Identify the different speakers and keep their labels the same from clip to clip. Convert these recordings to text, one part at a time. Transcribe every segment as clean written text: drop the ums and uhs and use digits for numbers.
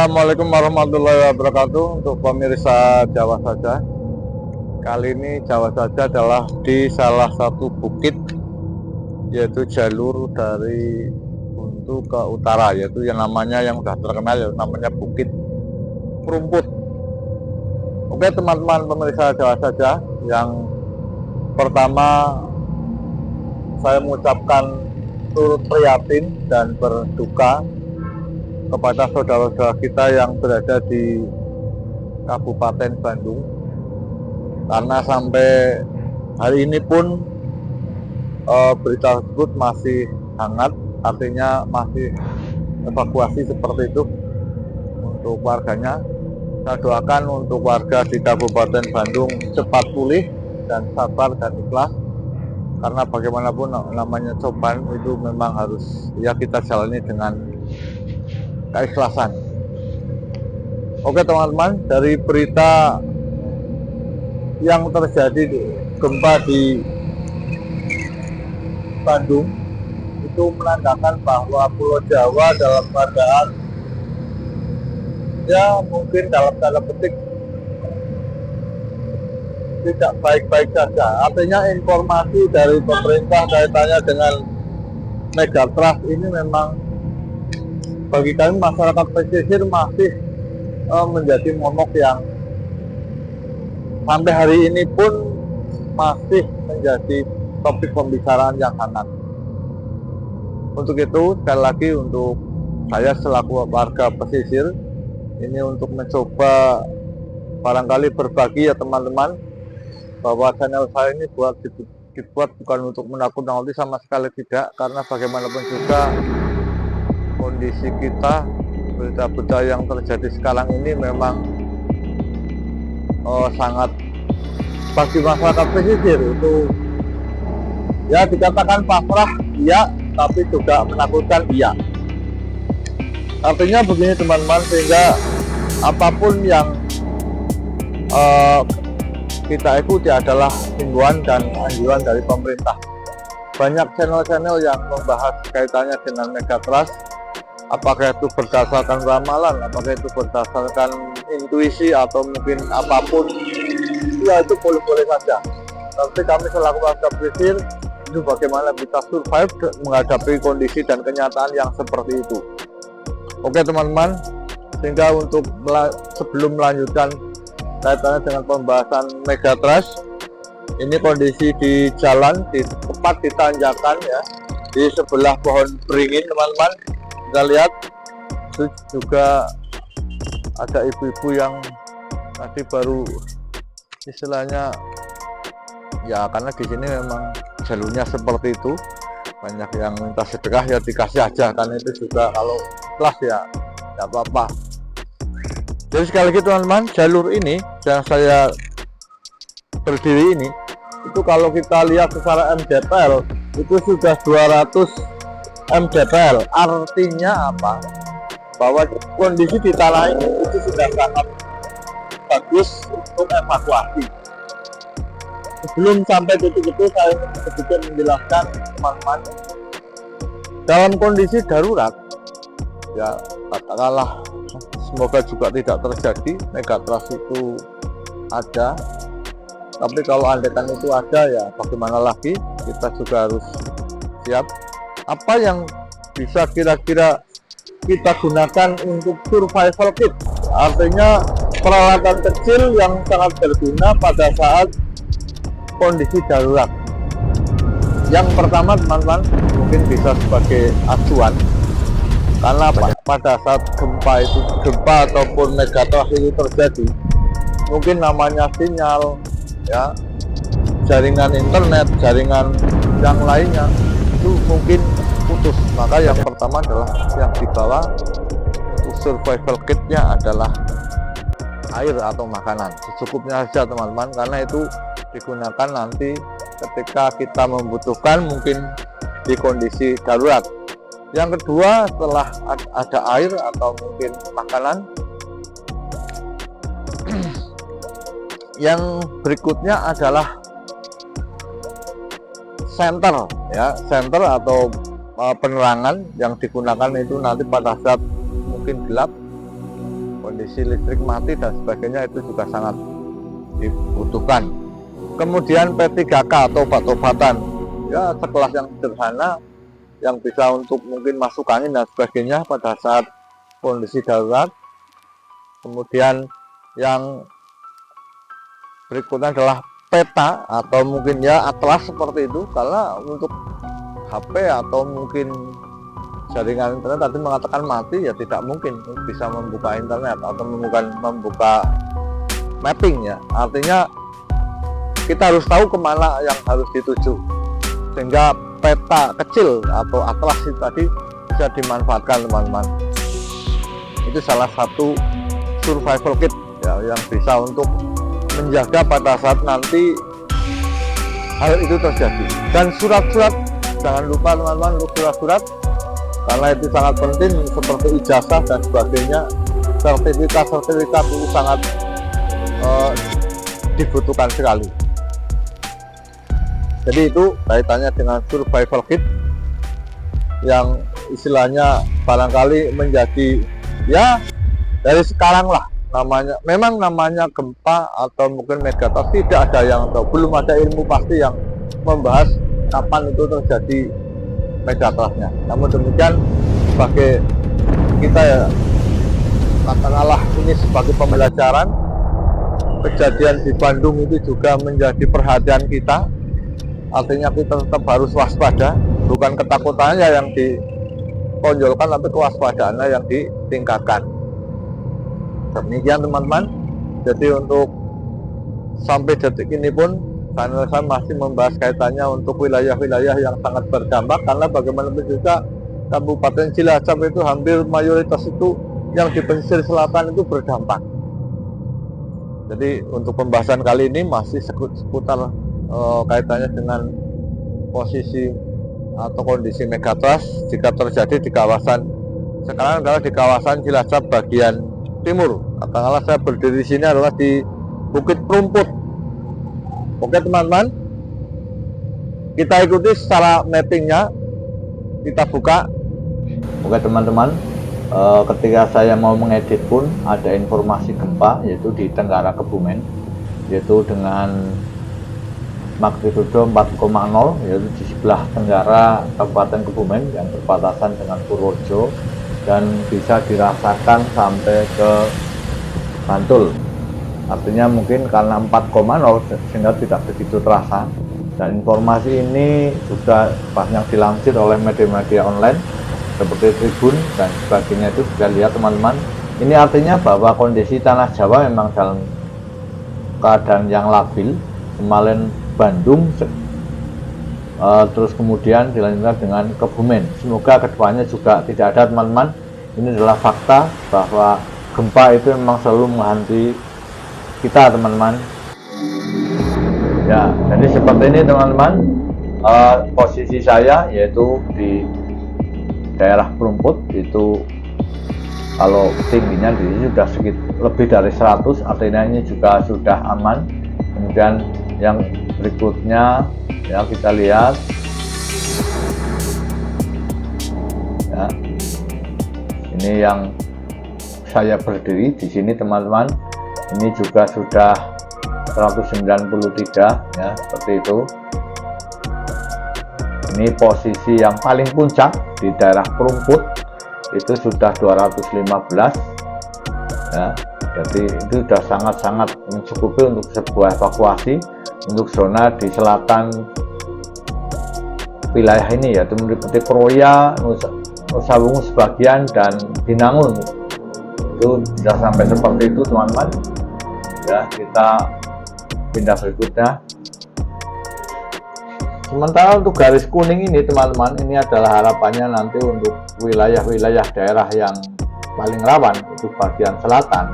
Speaker 1: Assalamualaikum warahmatullahi wabarakatuh. Untuk pemirsa Jawa Saja, kali ini Jawa Saja adalah di salah satu bukit, yaitu jalur dari Buntu ke utara, yaitu yang sudah terkenal, yaitu namanya Bukit Perumput. Oke teman-teman pemirsa Jawa Saja, yang pertama saya mengucapkan turut prihatin dan berduka kepada saudara-saudara kita yang berada di Kabupaten Bandung, karena sampai hari ini pun berita tersebut masih hangat, artinya masih evakuasi seperti itu untuk warganya. Saya doakan untuk warga di Kabupaten Bandung cepat pulih dan sabar dan ikhlas, karena bagaimanapun namanya cobaan itu memang harus ya kita jalani dengan keikhlasan. Oke teman-teman, dari berita yang terjadi gempa di Bandung itu menandakan bahwa Pulau Jawa dalam keadaan ya mungkin dalam tanda petik tidak baik-baik saja. Artinya informasi dari pemerintah kaitannya dengan Megatrust ini memang bagi kami masyarakat pesisir masih menjadi momok yang sampai hari ini pun masih menjadi topik pembicaraan yang hangat. Untuk itu sekali lagi untuk saya selaku warga pesisir ini untuk mencoba barangkali berbagi ya teman-teman, bahwa channel saya ini dibuat bukan untuk menakut-nakuti sama sekali tidak, karena bagaimanapun juga kondisi kita, berita-berita yang terjadi sekarang ini memang sangat bagi masyarakat pesisir itu ya dikatakan pasrah iya, tapi juga menakutkan iya. Artinya begini teman-teman, sehingga apapun yang kita ikuti adalah himbauan dan anjuran dari pemerintah. Banyak channel-channel yang membahas kaitannya dengan Megatrust, apakah itu berdasarkan ramalan, apakah itu berdasarkan intuisi atau mungkin apapun, ya itu boleh-boleh saja. Tapi kami selaku warga pesisir itu bagaimana kita survive menghadapi kondisi dan kenyataan yang seperti itu. Oke teman-teman, sehingga untuk sebelum melanjutkan kaitannya dengan pembahasan Megatrust, ini kondisi di jalan tepat di tanjakan ya, di sebelah pohon beringin teman-teman. Kita lihat itu juga ada ibu-ibu yang tadi baru istilahnya ya, karena di sini memang jalurnya seperti itu, banyak yang minta sedekah ya dikasih aja, karena itu juga kalau kelas ya tidak apa-apa. Jadi sekali lagi teman-teman, jalur ini yang saya berdiri ini itu kalau kita lihat secara mdpl itu sudah 200 mdpl. Artinya apa? Bahwa kondisi di tanah ini itu sudah sangat bagus untuk evakuasi. Sebelum sampai titik itu, saya sedikit menjelaskan teman-teman, dalam kondisi darurat ya katakanlah, semoga juga tidak terjadi, Megatrust itu ada, tapi kalau andaikan itu ada ya bagaimana lagi, kita juga harus siap. Apa yang bisa kira-kira kita gunakan untuk survival kit, artinya peralatan kecil yang sangat berguna pada saat kondisi darurat. Yang pertama teman-teman, mungkin bisa sebagai acuan, karena pada saat gempa ataupun Megatrust itu terjadi, mungkin namanya sinyal ya, jaringan internet, jaringan yang lainnya itu mungkin putus. Maka yang pertama adalah yang dibawa untuk survival kitnya adalah air atau makanan secukupnya saja teman-teman, karena itu digunakan nanti ketika kita membutuhkan mungkin di kondisi darurat. Yang kedua, setelah ada air atau mungkin makanan, yang berikutnya adalah senter ya, senter atau penerangan yang digunakan itu nanti pada saat mungkin gelap kondisi listrik mati dan sebagainya, itu juga sangat dibutuhkan. Kemudian P3K atau obat-obatan, ya sekelas yang sederhana yang bisa untuk mungkin masuk angin dan sebagainya pada saat kondisi darurat. Kemudian yang berikutnya adalah peta atau mungkin ya atlas seperti itu, karena untuk HP atau mungkin jaringan internet tadi mengatakan mati, ya tidak mungkin bisa membuka internet atau membuka mapping ya. Artinya kita harus tahu kemana yang harus dituju, sehingga peta kecil atau atlas itu tadi bisa dimanfaatkan teman-teman. Itu salah satu survival kit ya, yang bisa untuk menjaga pada saat nanti hal itu terjadi. Dan surat-surat, jangan lupa teman-teman untuk surat-surat, karena itu sangat penting, seperti ijazah dan sebagainya. Sertifikat itu sangat dibutuhkan sekali. Jadi itu kaitannya dengan survival kit yang istilahnya barangkali menjadi ya dari sekarang lah namanya. Memang namanya gempa atau mungkin megatrust tidak ada yang tahu, belum ada ilmu pasti yang membahas kapan itu terjadi megatrustnya. Namun demikian, sebagai kita ya katakanlah ini sebagai pembelajaran, kejadian di Bandung itu juga menjadi perhatian kita. Artinya kita tetap harus waspada, bukan ketakutannya yang ditonjolkan, tapi kewaspadaannya yang ditingkatkan. Demikian teman-teman. Jadi untuk sampai detik ini pun channel saya masih membahas kaitannya untuk wilayah-wilayah yang sangat berdampak, karena bagaimanapun juga Kabupaten Cilacap itu hampir mayoritas itu yang di pesisir selatan itu berdampak. Jadi untuk pembahasan kali ini masih seputar kaitannya dengan posisi atau kondisi megatrust jika terjadi di kawasan, sekarang adalah di kawasan Cilacap bagian timur. Katakanlah saya berdiri di sini adalah di Bukit Perumput. Oke teman-teman, kita ikuti secara mappingnya, kita buka. Oke teman-teman, ketika saya mau mengedit pun ada informasi gempa, yaitu di Tenggara Kebumen, yaitu dengan magnitudo 4,0, yaitu di sebelah tenggara Kabupaten Kebumen yang berbatasan dengan Purworejo, dan bisa dirasakan sampai ke Bantul. Artinya mungkin karena 4,0 sehingga tidak begitu terasa. Dan informasi ini juga banyak dilansir oleh media-media online seperti Tribun dan sebagainya, itu bisa lihat teman-teman. Ini artinya bahwa kondisi tanah Jawa memang dalam keadaan yang labil. Kemarin Bandung, terus kemudian dilanjutkan dengan Kebumen. Semoga kedepannya juga tidak ada teman-teman. Ini adalah fakta bahwa gempa itu memang selalu menghantui kita teman-teman. Ya, jadi seperti ini teman-teman, posisi saya yaitu di daerah Perumput. Itu kalau tingginya di sini sudah sekitar lebih dari 100, artinya ini juga sudah aman. Kemudian yang berikutnya ya kita lihat ya, ini yang saya berdiri di sini teman-teman, ini juga sudah 193 ya, seperti itu. Ini posisi yang paling puncak di daerah Perumput itu sudah 215 ya. Jadi itu sudah sangat-sangat mencukupi untuk sebuah evakuasi untuk zona di selatan wilayah ini, yaitu meliputi Kroya, Nusa Wungu sebagian, dan Binangun. Itu sudah sampai seperti itu teman-teman. Ya, kita pindah berikutnya. Sementara untuk garis kuning ini teman-teman, ini adalah harapannya nanti untuk wilayah-wilayah daerah yang paling rawan, untuk bagian selatan.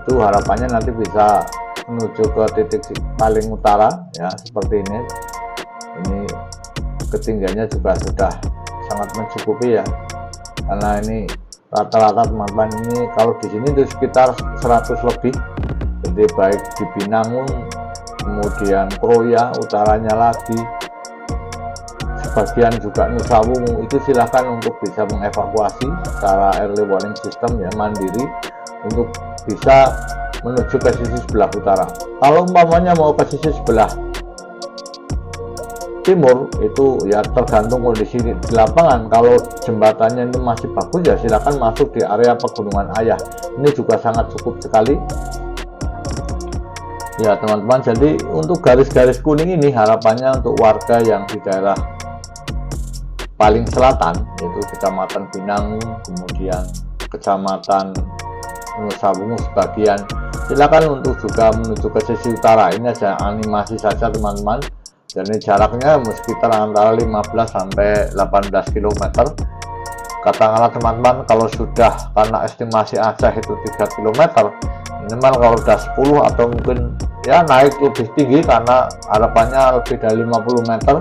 Speaker 1: Itu harapannya nanti bisa menuju ke titik paling utara ya, seperti ini. Ini ketinggiannya juga sudah sangat mencukupi ya, karena ini rata-rata teman-teman, ini kalau di sini itu sekitar 100 lebih. Jadi baik di Binangun, kemudian Kroya utaranya lagi, sebagian juga Nusa Wungu, itu silahkan untuk bisa mengevakuasi secara early warning system ya, mandiri. untuk bisa menuju ke sisi sebelah utara. Kalau umpamanya mau ke sisi sebelah timur itu ya tergantung kondisi di lapangan. Kalau jembatannya itu masih bagus ya silakan masuk di area pegunungan Ayah, ini juga sangat cukup sekali ya teman-teman. Jadi untuk garis-garis kuning ini harapannya untuk warga yang di daerah paling selatan, yaitu Kecamatan Pinang, kemudian Kecamatan Nusa Bungu sebagian, silakan untuk juga menuju ke sisi utara. Ini aja animasi saja teman-teman. Jadi jaraknya sekitar antara 15 sampai 18 km. Katakanlah teman-teman kalau sudah, karena estimasi Aceh itu 3 km, minimal kalau udah 10 atau mungkin ya naik lebih tinggi karena harapannya lebih dari 50 meter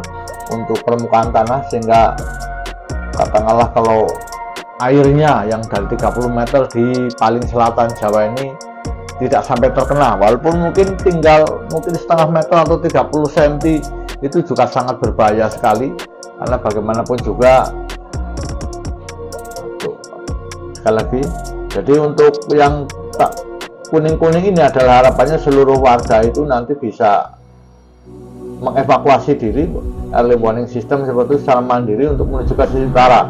Speaker 1: untuk permukaan tanah, sehingga katakanlah kalau airnya yang dari 30 meter di paling selatan Jawa ini tidak sampai terkena, walaupun mungkin tinggal setengah meter atau 30 cm, itu juga sangat berbahaya sekali. Karena bagaimanapun juga, sekali lagi, jadi untuk yang kuning-kuning ini adalah harapannya seluruh warga itu nanti bisa mengevakuasi diri, early warning system seperti itu secara mandiri untuk menuju ke sisi utara.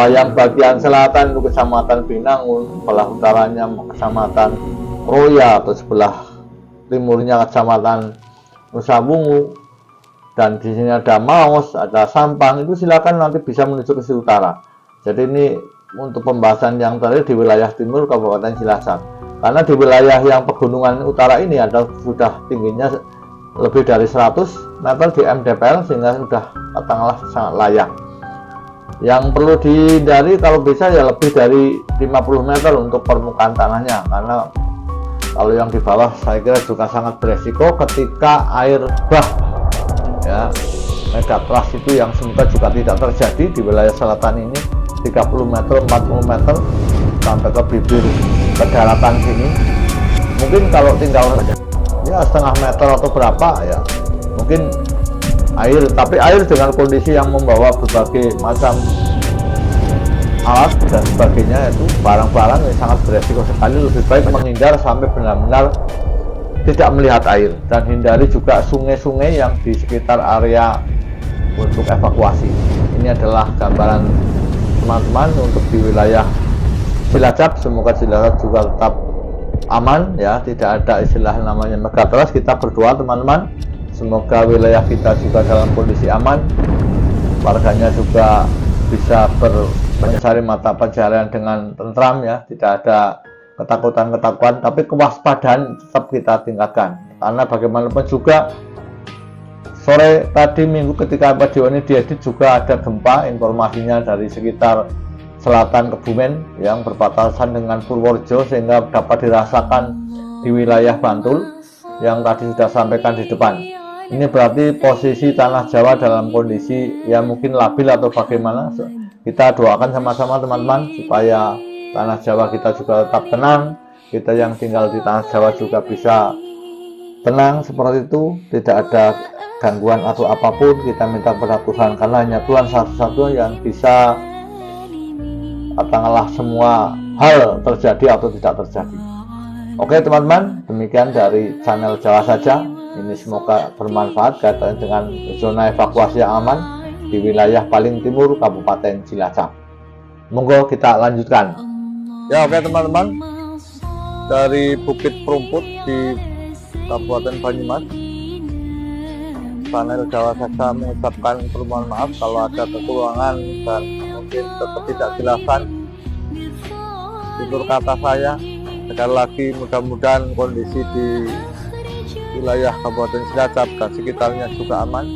Speaker 1: Yang bagian selatan untuk Kecamatan Pinang, sebelah utaranya Kecamatan Roya, atau sebelah timurnya Kecamatan Nusa Bungu, dan di sini ada Maos, ada Sampang, itu silakan nanti bisa menuju ke sisi utara. Jadi ini untuk pembahasan yang terakhir di wilayah timur Kabupaten Cilacap. Karena di wilayah yang pegunungan utara ini ada sudah tingginya lebih dari 100 meter di MDPL, sehingga sudah katakanlah sangat layak. Yang perlu dihindari kalau bisa ya lebih dari 50 meter untuk permukaan tanahnya, karena kalau yang di bawah saya kira juga sangat beresiko ketika air bah ya megatrust itu, yang semoga juga tidak terjadi di wilayah selatan ini, 30 meter 40 meter sampai ke bibir ke daratan sini. Mungkin kalau tinggal ya setengah meter atau berapa ya mungkin air, tapi air dengan kondisi yang membawa berbagai macam alat dan sebagainya, itu barang-barang yang sangat beresiko sekali. Lebih baik menghindar sampai benar-benar tidak melihat air, dan hindari juga sungai-sungai yang di sekitar area untuk evakuasi. Ini adalah gambaran teman-teman untuk di wilayah Cilacap. Semoga Cilacap juga tetap aman ya, tidak ada istilah namanya megatrust. Kita berdoa teman-teman, semoga wilayah kita juga dalam kondisi aman, warganya juga bisa mencari mata pencaharian dengan tentram ya, tidak ada ketakutan-ketakutan, tapi kewaspadaan tetap kita tingkatkan. Karena bagaimanapun juga sore tadi minggu ketika video ini diedit juga ada gempa, informasinya dari sekitar selatan Kebumen yang berbatasan dengan Purworejo, sehingga dapat dirasakan di wilayah Bantul yang tadi sudah sampaikan di depan. Ini berarti posisi tanah Jawa dalam kondisi ya mungkin labil atau bagaimana. Kita doakan sama-sama teman-teman supaya tanah Jawa kita juga tetap tenang, kita yang tinggal di tanah Jawa juga bisa tenang seperti itu, tidak ada gangguan atau apapun. Kita minta kepada Tuhan, karena hanya Tuhan satu-satunya yang bisa katakanlah semua hal terjadi atau tidak terjadi. Oke teman-teman, demikian dari channel Jawa Saja. Ini semoga bermanfaat kaitannya dengan zona evakuasi yang aman di wilayah paling timur Kabupaten Cilacap. Monggo kita lanjutkan. Ya oke teman-teman, dari Bukit Perumput di Kabupaten Banyumas, channel Jawa Saja mengucapkan permohonan maaf kalau ada kekurangan dan mungkin ketidakjelasan tutur kata saya. Sekali lagi mudah-mudahan kondisi di wilayah Kabupaten Cilacap dan sekitarnya juga aman,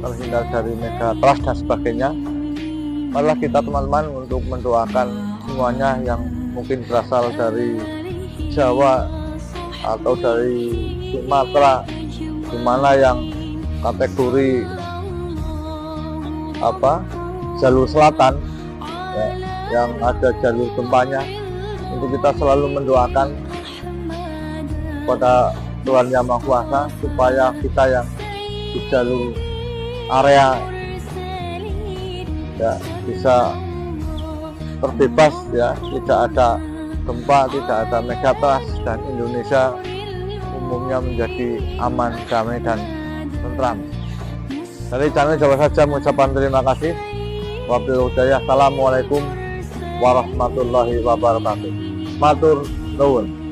Speaker 1: terhindar dari megatrust dan sebagainya. Marilah kita teman-teman untuk mendoakan semuanya yang mungkin berasal dari Jawa atau dari Sumatera, dimana yang kategori jalur selatan ya, yang ada jalur gempanya, untuk kita selalu mendoakan pada Tuhan Yang Maha Kuasa supaya kita yang di jalur area ya bisa terbebas ya, tidak ada gempa, tidak ada megatrust, dan Indonesia umumnya menjadi aman, damai, dan tentram. Dari channel Jawa Saja mengucapkan terima kasih. Wabillahi hidayah. Assalamualaikum warahmatullahi wabarakatuh. Matur nuwun.